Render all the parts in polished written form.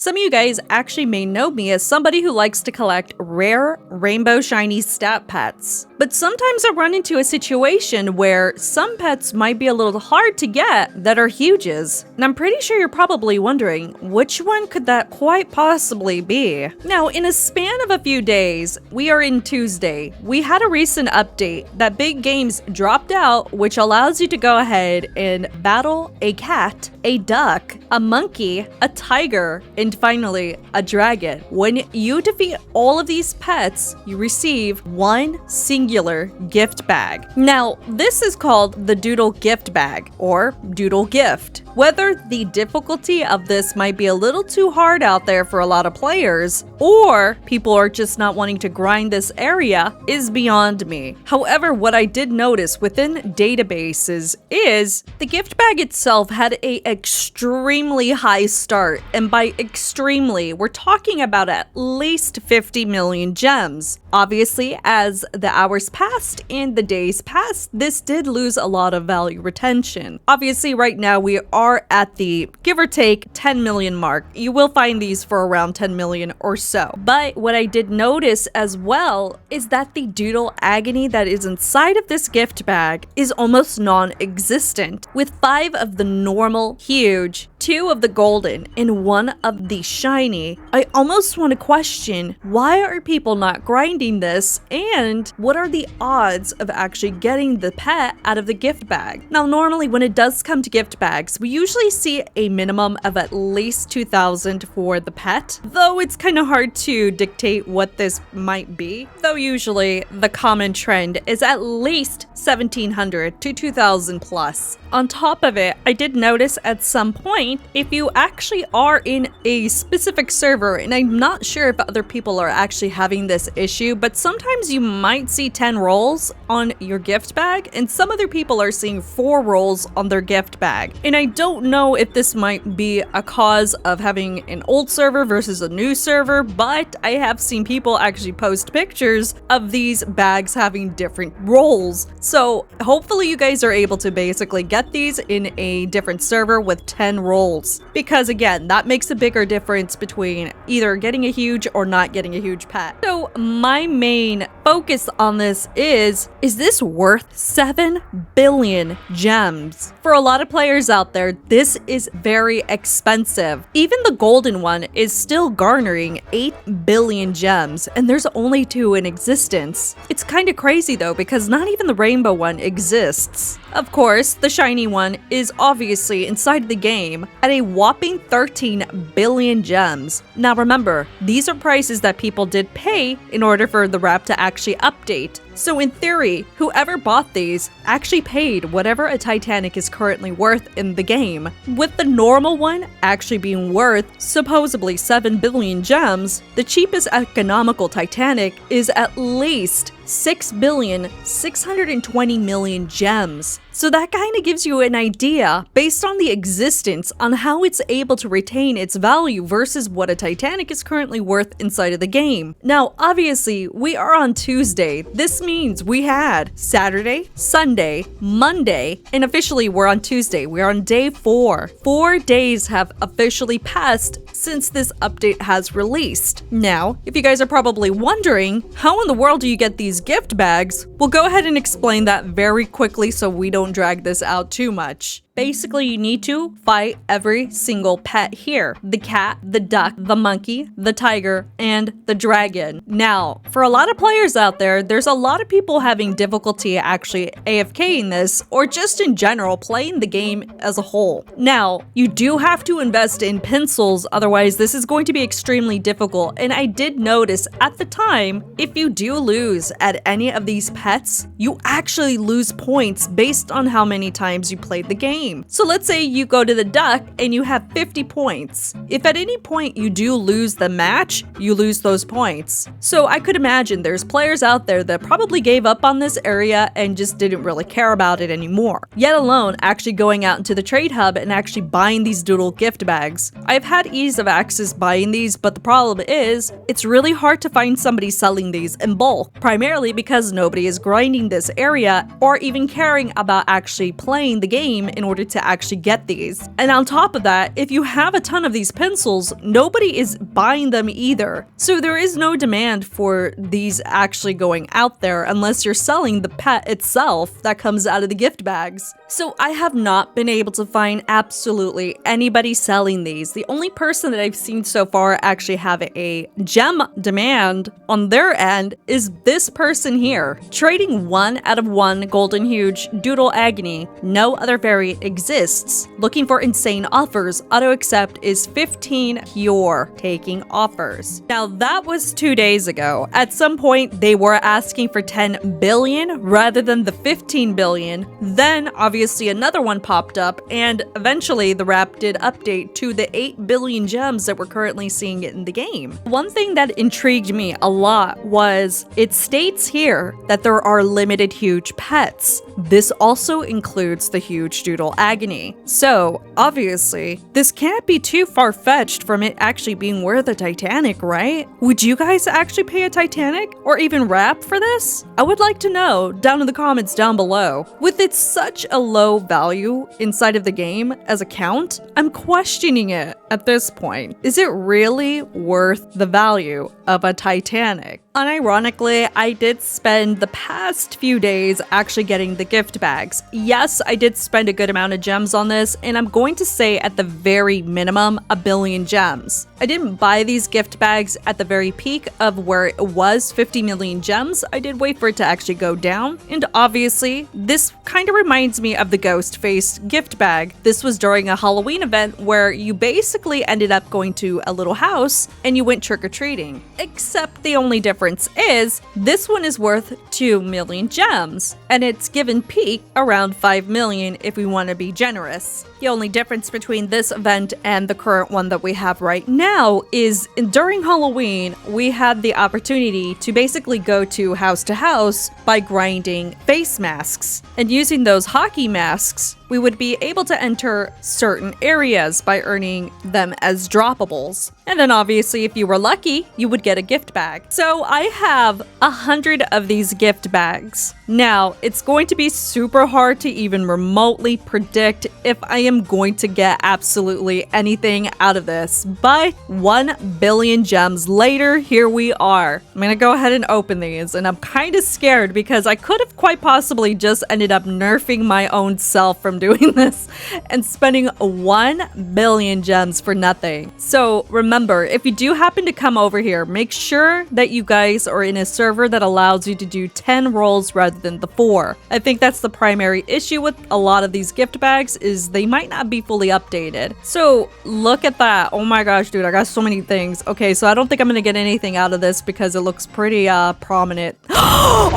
Some of you guys actually may know me as somebody who likes to collect rare rainbow shiny stat pets. But sometimes I run into a situation where some pets might be a little hard to get that are huges. And I'm pretty sure you're probably wondering, which one could that quite possibly be? Now, in a span of a few days, we are in Tuesday, we had a recent update that Big Games dropped out, which allows you to go ahead and battle a cat, a duck, a monkey, a tiger, and finally, a dragon. When you defeat all of these pets, you receive one singular gift bag. Now, this is called the Doodle Gift Bag, or Doodle Gift. Whether the difficulty of this might be a little too hard out there for a lot of players, or people are just not wanting to grind this area, is beyond me. However, what I did notice within databases is the gift bag itself had a extremely high start, and by extremely, we're talking about at least 50 million gems. Obviously, as the hours passed and the days passed, this did lose a lot of value retention. Obviously, right now we are at the give or take 10 million mark. You will find these for around 10 million or so. But what I did notice as well is that the Doodle Agony that is inside of this gift bag is almost non-existent, with 5 of the normal huge, 2 of the golden, and 1 of the shiny. I almost want to question, why are people not grinding this, and what are the odds of actually getting the pet out of the gift bag? Now, normally when it does come to gift bags, we usually see a minimum of at least 2,000 for the pet, though it's kind of hard to dictate what this might be, though usually the common trend is at least 1,700 to 2,000 plus. On top of it, I did notice at some point, if you actually are in a specific server, and I'm not sure if other people are actually having this issue, but sometimes you might see 10 rolls on your gift bag, and some other people are seeing 4 rolls on their gift bag. And I don't know if this might be a cause of having an old server versus a new server, but I have seen people actually post pictures of these bags having different rolls. So hopefully you guys are able to basically get these in a different server with 10 rolls, because again, that makes a bigger difference between either getting a huge or not getting a huge pet. So my main focus on this is this worth 7 billion gems? For a lot of players out there, this is very expensive. Even the golden one is still garnering 8 billion gems, and there's only 2 in existence. It's kind of crazy though, because not even the rainbow one exists. Of course, the shiny one is obviously inside the game at a whopping 13 billion gems. Now remember, these are prices that people did pay in order for the wrap to actually update. So in theory, whoever bought these actually paid whatever a Titanic is currently worth in the game, with the normal one actually being worth supposedly 7 billion gems. The cheapest economical Titanic is at least 6,620,000,000 gems. So that kind of gives you an idea, based on the existence, on how it's able to retain its value versus what a Titanic is currently worth inside of the game. Now, obviously, we are on Tuesday. This means we had Saturday, Sunday, Monday, and officially we're on Tuesday. We're on day 4. 4 days have officially passed since this update has released. Now, if you guys are probably wondering, how in the world do you get these gift bags? We'll go ahead and explain that very quickly so we don't drag this out too much. Basically, you need to fight every single pet here. The cat, the duck, the monkey, the tiger, and the dragon. Now, for a lot of players out there, there's a lot of people having difficulty actually AFKing this, or just in general playing the game as a whole. Now, you do have to invest in pencils, otherwise this is going to be extremely difficult. And I did notice at the time, if you do lose at any of these pets, you actually lose points based on how many times you played the game. So let's say you go to the duck and you have 50 points. If at any point you do lose the match, you lose those points. So I could imagine there's players out there that probably gave up on this area and just didn't really care about it anymore, yet alone actually going out into the trade hub and actually buying these Doodle gift bags. I've had ease of access buying these, but the problem is it's really hard to find somebody selling these in bulk, primarily because nobody is grinding this area or even caring about actually playing the game in order to actually get these. And on top of that, if you have a ton of these pencils, nobody is buying them either. So there is no demand for these actually going out there unless you're selling the pet itself that comes out of the gift bags. So I have not been able to find absolutely anybody selling these. The only person that I've seen so far actually have a gem demand on their end is this person here. Trading 1 out of 1 golden huge doodle agony. No other variant exists. Looking for insane offers. Auto accept is 15 pure taking offers. Now that was 2 days ago. At some point they were asking for 10 billion rather than the 15 billion. Then obviously another one popped up, and eventually the wrap did update to the 8 billion gems that we're currently seeing in the game. One thing that intrigued me a lot was it states here that there are limited huge pets. This also includes the huge doodle agony. So obviously this can't be too far-fetched from it actually being worth a Titanic, right? Would you guys actually pay a Titanic or even wrap for this? I would like to know down in the comments down below. With its such a low value inside of the game as a count, I'm questioning it at this point. Is it really worth the value of a Titanic? Unironically, I did spend the past few days actually getting the gift bags. Yes, I did spend a good amount of gems on this, and I'm going to say at the very minimum, 1 billion gems. I didn't buy these gift bags at the very peak of where it was 50 million gems. I did wait for it to actually go down. And obviously, this kind of reminds me of the ghost face gift bag. This was during a Halloween event where you basically ended up going to a little house and you went trick-or-treating. Except the only difference is this one is worth 2 million gems, and it's given peak around 5 million if we want to be generous. The only difference between this event and the current one that we have right now is during Halloween, we had the opportunity to basically go to house by grinding face masks. And using those hockey masks, we would be able to enter certain areas by earning them as droppables. And then obviously if you were lucky, you would get a gift bag. So I have 100 of these gift bags. Now, it's going to be super hard to even remotely predict if I am going to get absolutely anything out of this. But 1 billion gems later, here we are. I'm gonna go ahead and open these, and I'm kind of scared because I could have quite possibly just ended up nerfing my own self from doing this and spending 1 billion gems for nothing. So remember, if you do happen to come over here, make sure that you guys are in a server that allows you to do 10 rolls rather than the 4. I think that's the primary issue with a lot of these gift bags is they might not be fully updated. So look at that. Oh my gosh, dude, I got so many things. Okay, so I don't think I'm gonna get anything out of this because it looks pretty prominent. Oh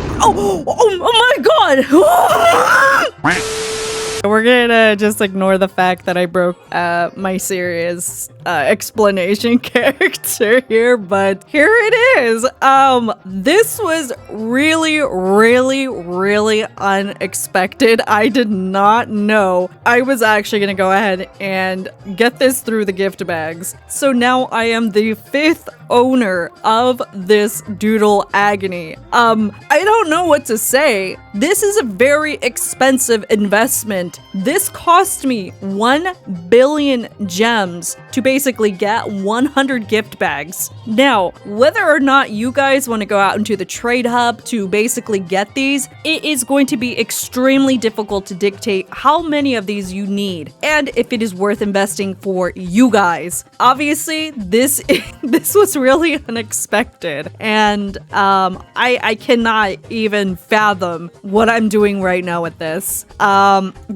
my god! We're gonna just ignore the fact that I broke my serious explanation character here, but here it is. This was really unexpected. I did not know I was actually gonna go ahead and get this through the gift bags. So now I am the 5th owner of this Doodle Agony. I don't know what to say. This is a very expensive investment. This cost me 1 billion gems to basically get 100 gift bags. Now, whether or not you guys want to go out into the trade hub to basically get these, it is going to be extremely difficult to dictate how many of these you need and if it is worth investing for you guys. Obviously, this was really unexpected, and I cannot even fathom what I'm doing right now with this.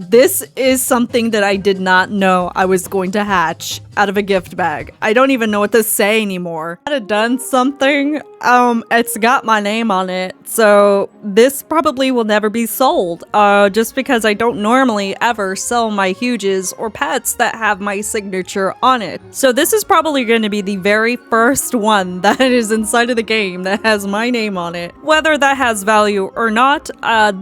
This is something that I did not know I was going to hatch out of a gift bag. I don't even know what to say anymore. I'd have done something. It's got my name on it, so this probably will never be sold, just because I don't normally ever sell my huges or pets that have my signature on it. So this is probably going to be the very first one that is inside of the game that has my name on it. Whether that has value or not,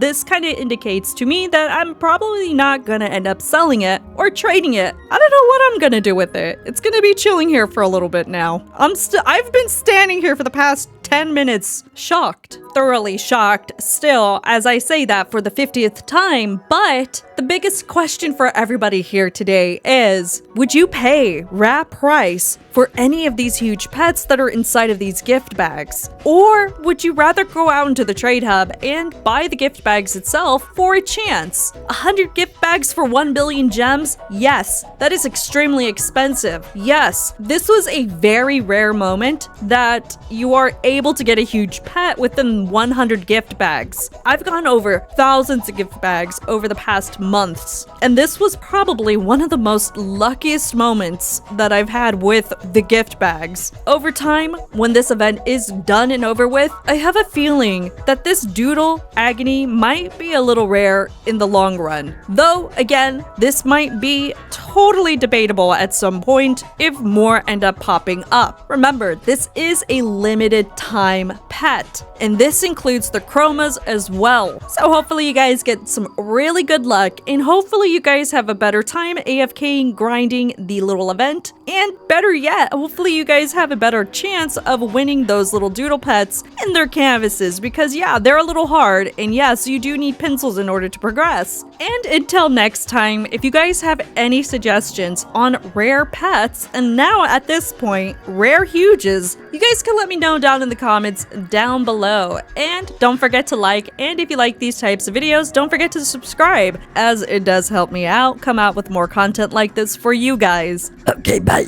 this kind of indicates to me that I'm probably not going to end up selling it or trading it. I don't know what I'm going to do with it. It's going to be chilling here for a little bit now. I've been standing here for the past 10 minutes shocked, thoroughly shocked still as I say that for the 50th time. But the biggest question for everybody here today is, would you pay rare price for any of these huge pets that are inside of these gift bags? Or would you rather go out into the trade hub and buy the gift bags itself for a chance? 100 gift bags for 1 billion gems? Yes, that is extremely expensive. Yes, this was a very rare moment that you are able to get a huge pet within 100 gift bags. I've gone over thousands of gift bags over the past months, and this was probably one of the most luckiest moments that I've had with the gift bags. Over time, when this event is done and over with, I have a feeling that this Doodle Agony might be a little rare in the long run. Though, again, this might be totally debatable at some point if more end up popping up. Remember, this is a limited time pet, and this includes the chromas as well. So hopefully you guys get some really good luck, and hopefully you guys have a better time AFKing grinding the little event, and better yet, hopefully you guys have a better chance of winning those little doodle pets in their canvases, because yeah, they're a little hard, and yes, you do need pencils in order to progress. And until next time, if you guys have any suggestions on rare pets, and now at this point, rare huges, you guys can let me know down in the comments down below. And don't forget to like, and if you like these types of videos, don't forget to subscribe, as it does help me out come out with more content like this for you guys. Okay, bye.